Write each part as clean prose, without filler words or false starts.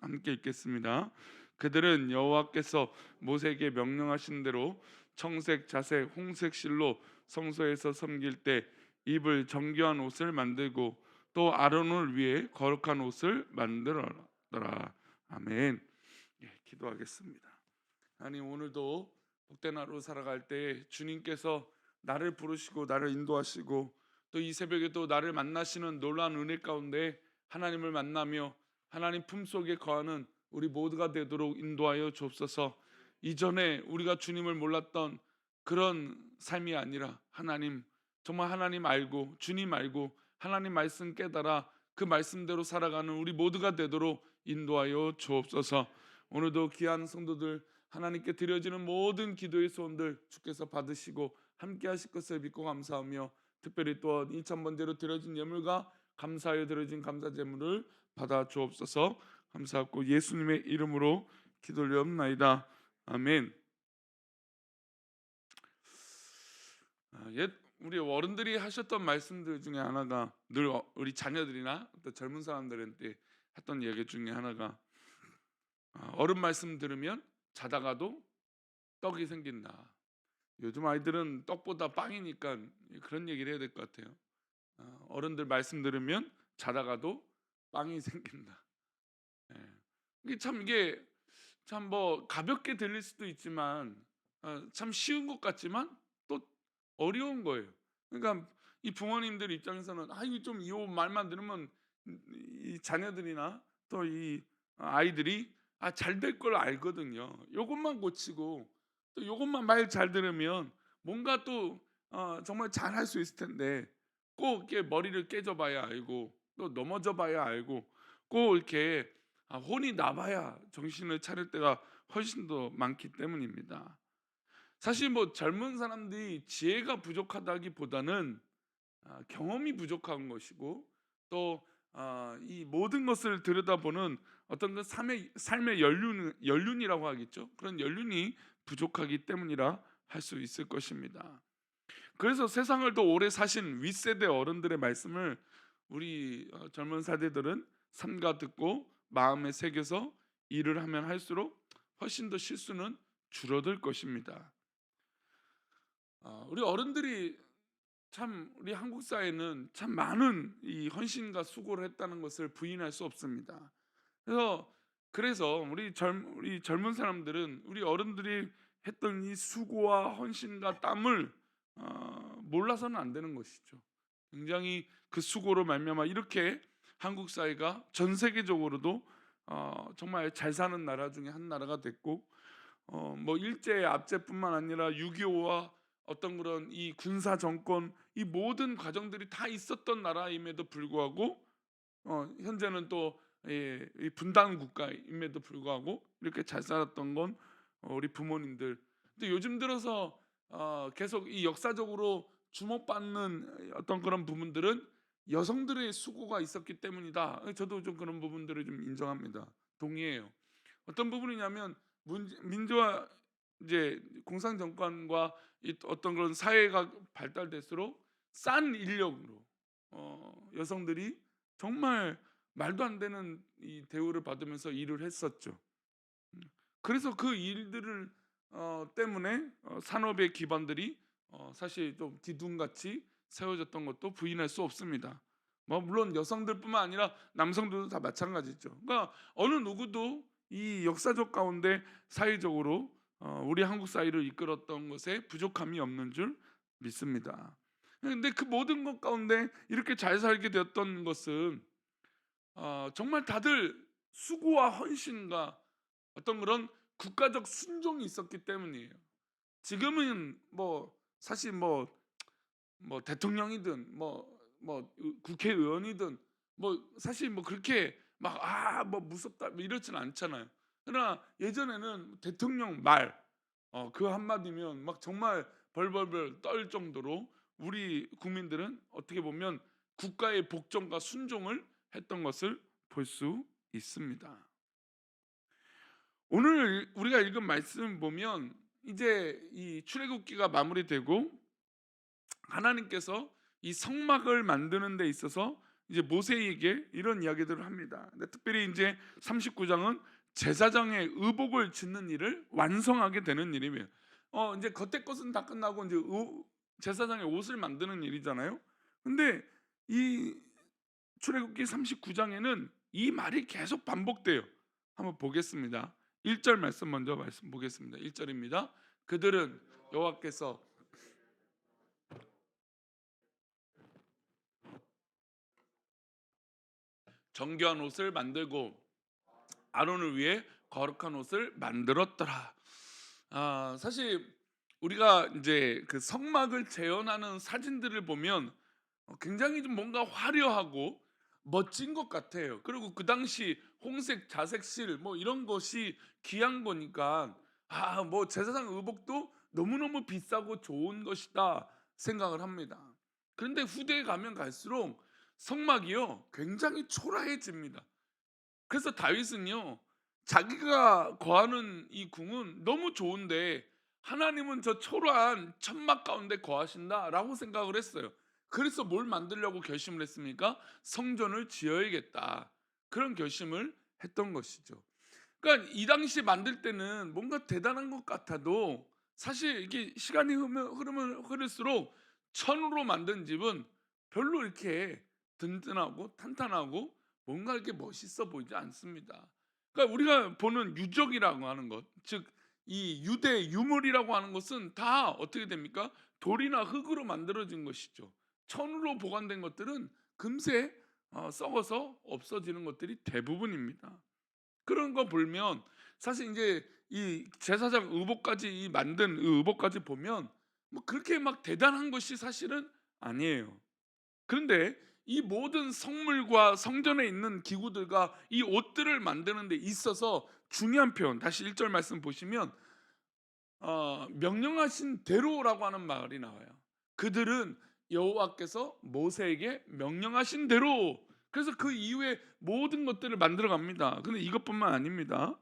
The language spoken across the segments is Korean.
함께 읽겠습니다. 그들은 여호와께서 모세에게 명령하신 대로 청색, 자색, 홍색 실로 성소에서 섬길 때 입을 정결한 옷을 만들고 또 아론을 위해 거룩한 옷을 만들어라. 아멘. 예, 기도하겠습니다. 하나님, 오늘도 복된 하루 살아갈 때 주님께서 나를 부르시고 나를 인도하시고 또 이 새벽에 또 나를 만나시는 놀라운 은혜 가운데 하나님을 만나며 하나님 품속에 거하는 우리 모두가 되도록 인도하여 주옵소서. 이전에 우리가 주님을 몰랐던 그런 삶이 아니라 하나님, 정말 하나님 알고 주님 알고 하나님 말씀 깨달아 그 말씀대로 살아가는 우리 모두가 되도록 인도하여 주옵소서. 오늘도 귀한 성도들 하나님께 드려지는 모든 기도의 소원들 주께서 받으시고 함께 하실 것을 믿고 감사하며, 특별히 또한 2,000번째로 드려진 예물과 감사하여 드려진 감사 제물을 받아 주옵소서. 감사하고 예수님의 이름으로 기도 올리옵나이다. 아멘. 옛 우리 어른들이 하셨던 말씀들 중에 하나가 늘 우리 자녀들이나 또 젊은 사람들한테 했던 얘기 중에 하나가, 어른 말씀 들으면 자다가도 떡이 생긴다. 요즘 아이들은 떡보다 빵이니까 그런 얘기를 해야 될 것 같아요. 어른들 말씀 들으면 자다가도 빵이 생긴다. 예. 이게 참 뭐 가볍게 들릴 수도 있지만 참 쉬운 것 같지만 또 어려운 거예요. 그러니까 이 부모님들 입장에서는 이거 좀 이 말만 들으면 이 자녀들이나 또 이 아이들이 잘 될 걸 알거든요. 요것만 고치고 또 요것만 말 잘 들으면 뭔가 또 정말 잘할 수 있을 텐데, 꼭 이렇게 머리를 깨져 봐야 알고 또 넘어져 봐야 알고 꼭 이렇게 혼이 나봐야 정신을 차릴 때가 훨씬 더 많기 때문입니다. 사실 뭐 젊은 사람들이 지혜가 부족하다기보다는 경험이 부족한 것이고 또 이 모든 것을 들여다보는 어떤 그 삶의 연륜이라고 하겠죠. 그런 연륜이 부족하기 때문이라 할 수 있을 것입니다. 그래서 세상을 더 오래 사신 윗세대 어른들의 말씀을 우리 젊은 세대들은 삼가 듣고 마음에 새겨서 일을 하면 할수록 훨씬 더 실수는 줄어들 것입니다. 우리 어른들이 참 우리 한국 사회는 참 많은 이 헌신과 수고를 했다는 것을 부인할 수 없습니다. 그래서 우리 젊은 사람들은 우리 어른들이 했던 이 수고와 헌신과 땀을 몰라서는 안 되는 것이죠. 굉장히 그 수고로 말미암아 이렇게 한국 사회가 전 세계적으로도 정말 잘 사는 나라 중에 한 나라가 됐고, 뭐 일제 압제뿐만 아니라 6.25와 어떤 그런 이 군사 정권, 이 모든 과정들이 다 있었던 나라임에도 불구하고 현재는 또 이 분단 국가임에도 불구하고 이렇게 잘 살았던 건 우리 부모님들. 근데 요즘 들어서 계속 이 역사적으로 주목받는 어떤 그런 부분들은 여성들의 수고가 있었기 때문이다. 저도 좀 그런 부분들을 좀 인정합니다. 동의해요. 어떤 부분이냐면 민주화 이제 공산 정권과 이 어떤 그런 사회가 발달될수록 싼 인력으로 여성들이 정말 말도 안 되는 이 대우를 받으면서 일을 했었죠. 음. 그래서 그 일들을 때문에 산업의 기반들이 사실 좀 기둥같이 세워졌던 것도 부인할 수 없습니다. 뭐 물론 여성들뿐만 아니라 남성들도 다 마찬가지죠. 그러니까 어느 누구도 이 역사적 가운데 사회적으로 우리 한국 사회를 이끌었던 것에 부족함이 없는 줄 믿습니다. 근데 그 모든 것 가운데 이렇게 잘 살게 되었던 것은 정말 다들 수고와 헌신과 어떤 그런 국가적 순종이 있었기 때문이에요. 지금은 뭐 사실 뭐 대통령이든 뭐 국회의원이든 뭐 사실 뭐 그렇게 막 뭐 무섭다 뭐 이렇지는 않잖아요. 그러나 예전에는 대통령 말 그 한마디면 막 정말 벌벌벌 떨 정도로 우리 국민들은 어떻게 보면 국가의 복종과 순종을 했던 것을 볼 수 있습니다. 오늘 우리가 읽은 말씀 보면 이제 이 출애굽기가 마무리되고 하나님께서 이 성막을 만드는 데 있어서 이제 모세에게 이런 이야기들을 합니다. 근데 특별히 이제 39장은 제사장의 의복을 짓는 일을 완성하게 되는 일이에요. 이제 겉에 것은 다 끝나고 이제 제사장의 옷을 만드는 일이잖아요. 근데 이 출애굽기 39장에는 이 말이 계속 반복돼요. 한번 보겠습니다. 1절 말씀 먼저 말씀 보겠습니다. 1절입니다. 그들은 여호와께서 정결한 옷을 만들고 아론을 위해 거룩한 옷을 만들었더라. 사실 우리가 이제 그 성막을 재현하는 사진들을 보면 굉장히 좀 뭔가 화려하고 멋진 것 같아요. 그리고 그 당시 홍색 자색실 뭐 이런 것이 귀한 거니까 뭐 제사장 의복도 너무너무 비싸고 좋은 것이다 생각을 합니다. 그런데 후대에 가면 갈수록 성막이요 굉장히 초라해집니다. 그래서 다윗은요 자기가 거하는 이 궁은 너무 좋은데 하나님은 저 초라한 천막 가운데 거하신다라고 생각을 했어요. 그래서 뭘 만들려고 결심을 했습니까? 성전을 지어야겠다. 그런 결심을 했던 것이죠. 그러니까 이 당시 만들 때는 뭔가 대단한 것 같아도 사실 이게 시간이 흐를수록 천으로 만든 집은 별로 이렇게 든든하고 탄탄하고 뭔가 이렇게 멋있어 보이지 않습니다. 그러니까 우리가 보는 유적이라고 하는 것, 즉 이 유대 유물이라고 하는 것은 다 어떻게 됩니까? 돌이나 흙으로 만들어진 것이죠. 천으로 보관된 것들은 금세 썩어서 없어지는 것들이 대부분입니다. 그런 거 보면 사실 이제 이 제사장 의복까지 이 만든 의복까지 보면 뭐 그렇게 막 대단한 것이 사실은 아니에요. 그런데 이 모든 성물과 성전에 있는 기구들과 이 옷들을 만드는 데 있어서 중요한 표현, 다시 1절 말씀 보시면 명령하신 대로라고 하는 말이 나와요. 그들은 여호와께서 모세에게 명령하신 대로. 그래서 그 이후에 모든 것들을 만들어 갑니다. 근데 이것뿐만 아닙니다.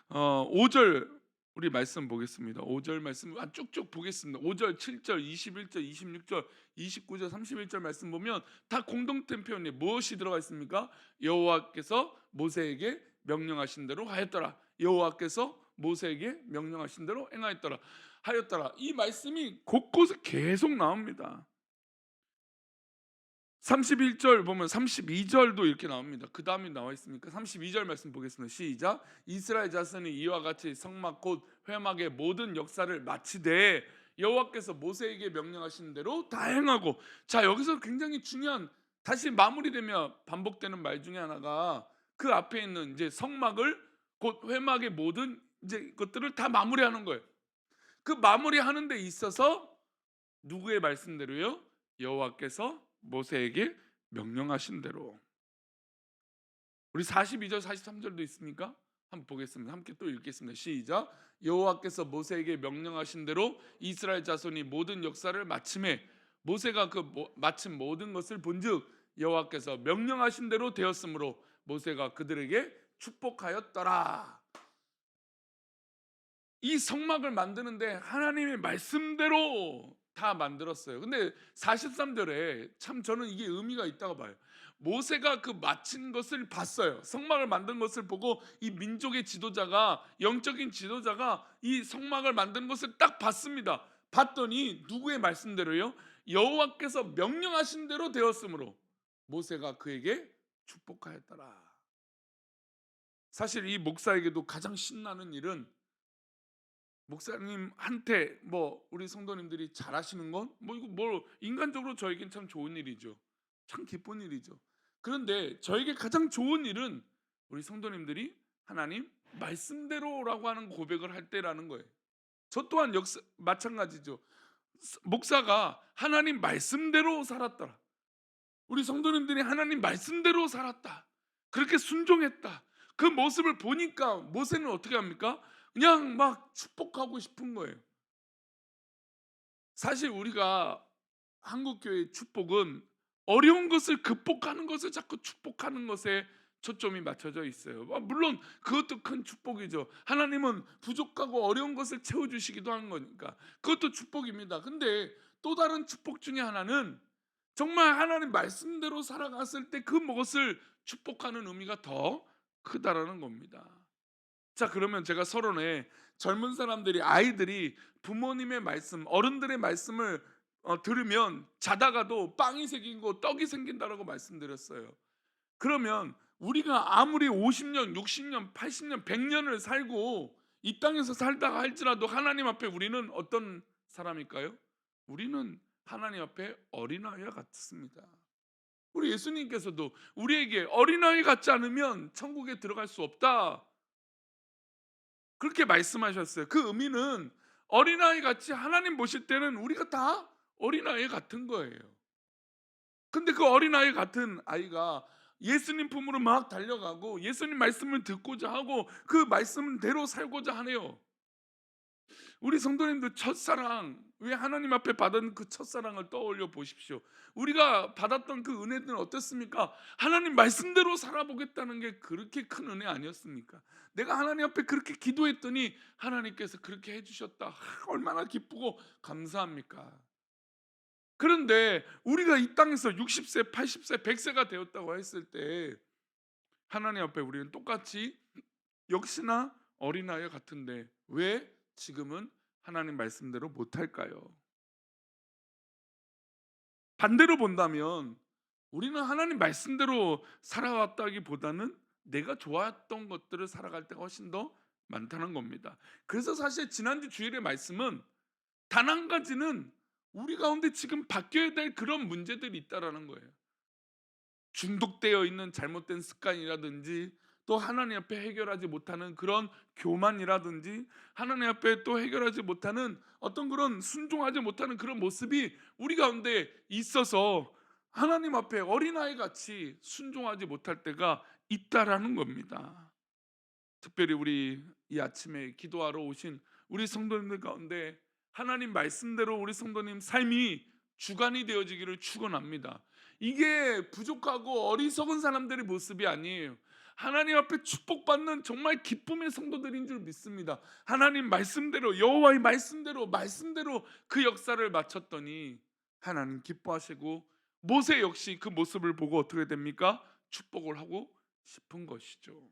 5절 우리 말씀 보겠습니다. 5절 말씀 쭉쭉 보겠습니다. 5절, 7절, 21절, 26절, 29절, 31절 말씀 보면 다 공동된 표현이 무엇이 들어가 있습니까? 여호와께서 모세에게 명령하신 대로 하였더라. 여호와께서 모세에게 명령하신 대로 행하였더라. 하였더라. 이 말씀이 곳곳에 계속 나옵니다. 31절 보면 32절도 이렇게 나옵니다. 그 다음에 나와 있으니까 32절 말씀 보겠습니다. 시작. 이스라엘 자손이 이와 같이 성막 곧 회막의 모든 역사를 마치되 여호와께서 모세에게 명령하신 대로 다 행하고. 자, 여기서 굉장히 중요한 다시 마무리되며 반복되는 말 중에 하나가 그 앞에 있는 이제 성막을 곧 회막의 모든 이제 것들을 다 마무리하는 거예요. 그 마무리하는 데 있어서 누구의 말씀대로요? 여호와께서 모세에게 명령하신 대로. 우리 42절 43절도 있습니까? 한번 보겠습니다. 함께 또 읽겠습니다. 시작. 여호와께서 모세에게 명령하신 대로 이스라엘 자손이 모든 역사를 마침에 모세가 그 마친 모든 것을 본즉 여호와께서 명령하신 대로 되었으므로 모세가 그들에게 축복하였더라. 이 성막을 만드는데 하나님의 말씀대로 다 만들었어요. 근데 43절에 참 저는 이게 의미가 있다고 봐요. 모세가 그 마친 것을 봤어요. 성막을 만든 것을 보고 이 민족의 지도자가 영적인 지도자가 이 성막을 만드는 것을 딱 봤습니다. 봤더니 누구의 말씀대로요? 여호와께서 명령하신 대로 되었으므로 모세가 그에게 축복하였더라. 사실 이 목사에게도 가장 신나는 일은 목사님한테 뭐 우리 성도님들이 잘하시는 건 뭐 이거 뭐 인간적으로 저에겐 참 좋은 일이죠. 참 기쁜 일이죠. 그런데 저에게 가장 좋은 일은 우리 성도님들이 하나님 말씀대로라고 하는 고백을 할 때라는 거예요. 저 또한 마찬가지죠. 목사가 하나님 말씀대로 살았더라. 우리 성도님들이 하나님 말씀대로 살았다. 그렇게 순종했다. 그 모습을 보니까 모세는 어떻게 합니까? 그냥 막 축복하고 싶은 거예요. 사실 우리가 한국교회의 축복은 어려운 것을 극복하는 것을 자꾸 축복하는 것에 초점이 맞춰져 있어요. 물론 그것도 큰 축복이죠. 하나님은 부족하고 어려운 것을 채워주시기도 하는 거니까 그것도 축복입니다. 근데 또 다른 축복 중에 하나는 정말 하나님 말씀대로 살아갔을 때 그것을 축복하는 의미가 더 크다라는 겁니다. 자, 그러면 제가 서론에 젊은 사람들이, 아이들이 부모님의 말씀, 어른들의 말씀을 들으면 자다가도 빵이 생기고 떡이 생긴다라고 말씀드렸어요. 그러면 우리가 아무리 50년, 60년, 80년, 100년을 살고 이 땅에서 살다가 할지라도 하나님 앞에 우리는 어떤 사람일까요? 우리는 하나님 앞에 어린아이와 같습니다. 우리 예수님께서도 우리에게 어린아이 같지 않으면 천국에 들어갈 수 없다, 그렇게 말씀하셨어요. 그 의미는 어린아이 같이 하나님 보실 때는 우리가 다 어린아이 같은 거예요. 근데 그 어린아이 같은 아이가 예수님 품으로 막 달려가고 예수님 말씀을 듣고자 하고 그 말씀대로 살고자 하네요. 우리 성도님들 첫사랑, 왜 하나님 앞에 받은 그 첫사랑을 떠올려 보십시오. 우리가 받았던 그 은혜들은 어떻습니까? 하나님 말씀대로 살아보겠다는 게 그렇게 큰 은혜 아니었습니까? 내가 하나님 앞에 그렇게 기도했더니 하나님께서 그렇게 해주셨다, 얼마나 기쁘고 감사합니까? 그런데 우리가 이 땅에서 60세, 80세, 100세가 되었다고 했을 때 하나님 앞에 우리는 똑같이 역시나 어린아이 같은데 왜 지금은 하나님 말씀대로 못할까요? 반대로 본다면 우리는 하나님 말씀대로 살아왔다기보다는 내가 좋았던 것들을 살아갈 때가 훨씬 더 많다는 겁니다. 그래서 사실 지난주 주일의 말씀은 단 한 가지는 우리 가운데 지금 바뀌어야 될 그런 문제들이 있다라는 거예요. 중독되어 있는 잘못된 습관이라든지, 또 하나님 앞에 해결하지 못하는 그런 교만이라든지, 하나님 앞에 또 해결하지 못하는 어떤 그런 순종하지 못하는 그런 모습이 우리 가운데 있어서 하나님 앞에 어린아이 같이 순종하지 못할 때가 있다라는 겁니다. 특별히 우리 이 아침에 기도하러 오신 우리 성도님들 가운데 하나님 말씀대로 우리 성도님 삶이 주관이 되어지기를 축원합니다. 이게 부족하고 어리석은 사람들의 모습이 아니에요. 하나님 앞에 축복받는 정말 기쁨의 성도들인 줄 믿습니다. 하나님 말씀대로, 여호와의 말씀대로 그 역사를 마쳤더니 하나님 기뻐하시고 모세 역시 그 모습을 보고 어떻게 됩니까? 축복을 하고 싶은 것이죠.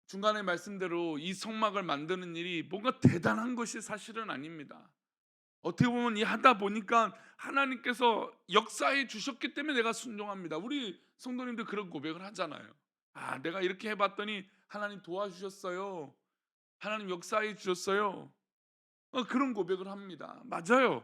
중간에 말씀대로 이 성막을 만드는 일이 뭔가 대단한 것이 사실은 아닙니다. 어떻게 보면 이 하다 보니까 하나님께서 역사해 주셨기 때문에 내가 순종합니다. 우리 성도님들 그런 고백을 하잖아요. 아, 내가 이렇게 해봤더니 하나님 도와주셨어요. 하나님 역사해 주셨어요. 그런 고백을 합니다. 맞아요.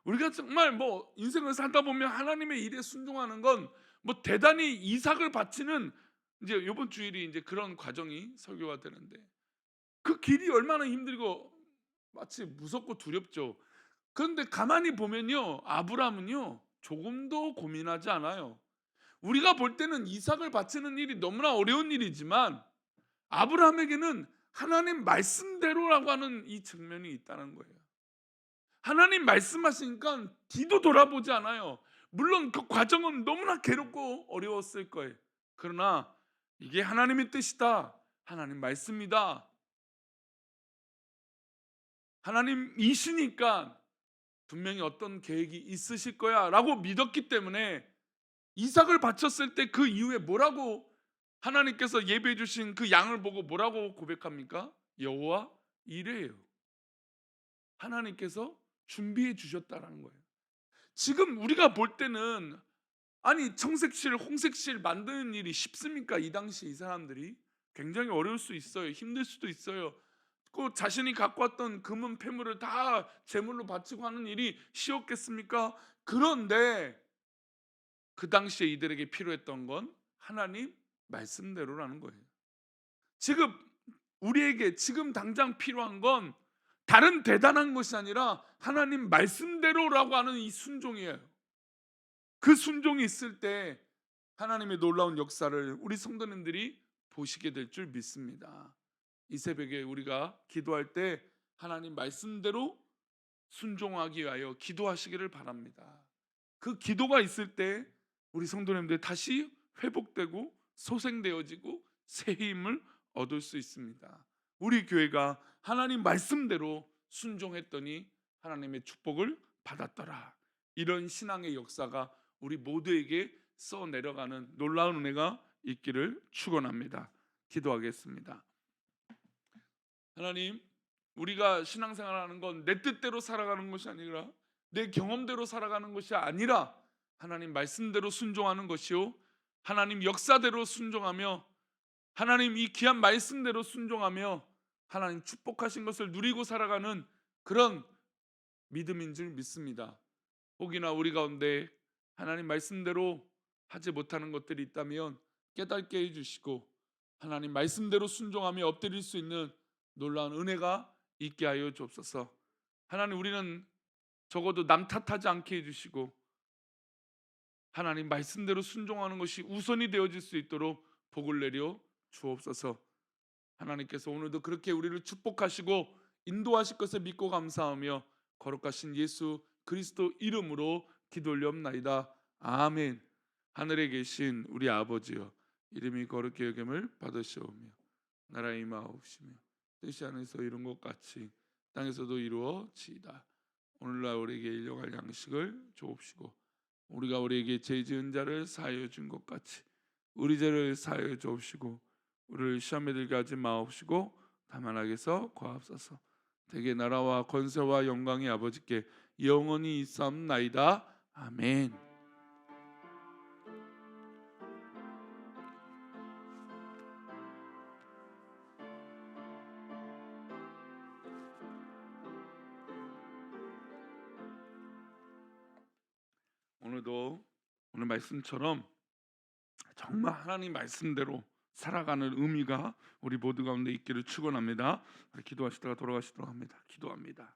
우리가 정말 뭐 인생을 살다 보면 하나님의 일에 순종하는 건 뭐 대단히 이삭을 바치는, 이제 이번 주일이 이제 그런 과정이 설교가 되는데 그 길이 얼마나 힘들고 마치 무섭고 두렵죠. 그런데 가만히 보면요, 아브라함은요 조금도 고민하지 않아요. 우리가 볼 때는 이삭을 바치는 일이 너무나 어려운 일이지만 아브라함에게는 하나님 말씀대로라고 하는 이 측면이 있다는 거예요. 하나님 말씀하시니까 뒤도 돌아보지 않아요. 물론 그 과정은 너무나 괴롭고 어려웠을 거예요. 그러나 이게 하나님의 뜻이다, 하나님 말씀이다, 하나님이시니까 분명히 어떤 계획이 있으실 거야 라고 믿었기 때문에 이삭을 바쳤을 때 그 이후에 뭐라고, 하나님께서 예배해 주신 그 양을 보고 뭐라고 고백합니까? 여호와 이레요. 하나님께서 준비해 주셨다라는 거예요. 지금 우리가 볼 때는 아니 청색실, 홍색실 만드는 일이 쉽습니까? 이 당시 이 사람들이 굉장히 어려울 수 있어요. 힘들 수도 있어요. 그 자신이 갖고 왔던 금은 폐물을 다 제물로 바치고 하는 일이 쉬웠겠습니까? 그런데 그 당시에 이들에게 필요했던 건 하나님 말씀대로라는 거예요. 지금 우리에게 지금 당장 필요한 건 다른 대단한 것이 아니라 하나님 말씀대로라고 하는 이 순종이에요. 그 순종이 있을 때 하나님의 놀라운 역사를 우리 성도님들이 보시게 될 줄 믿습니다. 이 새벽에 우리가 기도할 때 하나님 말씀대로 순종하기 위하여 기도하시기를 바랍니다. 그 기도가 있을 때 우리 성도님들 다시 회복되고 소생되어지고 새 힘을 얻을 수 있습니다. 우리 교회가 하나님 말씀대로 순종했더니 하나님의 축복을 받았더라. 이런 신앙의 역사가 우리 모두에게 써 내려가는 놀라운 은혜가 있기를 축원합니다. 기도하겠습니다. 하나님, 우리가 신앙생활하는 건 내 뜻대로 살아가는 것이 아니라 내 경험대로 살아가는 것이 아니라 하나님 말씀대로 순종하는 것이요, 하나님 역사대로 순종하며 하나님 이 귀한 말씀대로 순종하며 하나님 축복하신 것을 누리고 살아가는 그런 믿음인 줄 믿습니다. 혹이나 우리 가운데 하나님 말씀대로 하지 못하는 것들이 있다면 깨닫게 해주시고 하나님 말씀대로 순종하며 엎드릴 수 있는 놀라운 은혜가 있게 하여 주옵소서. 하나님, 우리는 적어도 남 탓하지 않게 해주시고 하나님 말씀대로 순종하는 것이 우선이 되어질 수 있도록 복을 내려 주옵소서. 하나님께서 오늘도 그렇게 우리를 축복하시고 인도하실 것을 믿고 감사하며 거룩하신 예수 그리스도 이름으로 기도 올리옵나이다. 아멘. 하늘에 계신 우리 아버지여, 이름이 거룩히 여김을 받으시오며 나라의 임하옵시며 뜻이 하늘에서 이룬 것 같이 땅에서도 이루어지이다. 오늘날 우리에게 일용할 양식을 주옵시고 우리가 우리에게 죄 지은 자를 사하여 준 것 같이 우리 죄를 사하여 주옵시고 우리를 시험에 들게 하지 마옵시고 다만 악에서 구하옵소서. 대개 나라와 권세와 영광이 아버지께 영원히 있사옵나이다. 아멘. 오늘도 오늘 말씀처럼 정말 하나님 말씀대로 살아가는 의미가 우리 모두 가운데 있기를 축원합니다. 기도하시다가 돌아가시도록 합니다. 기도합니다.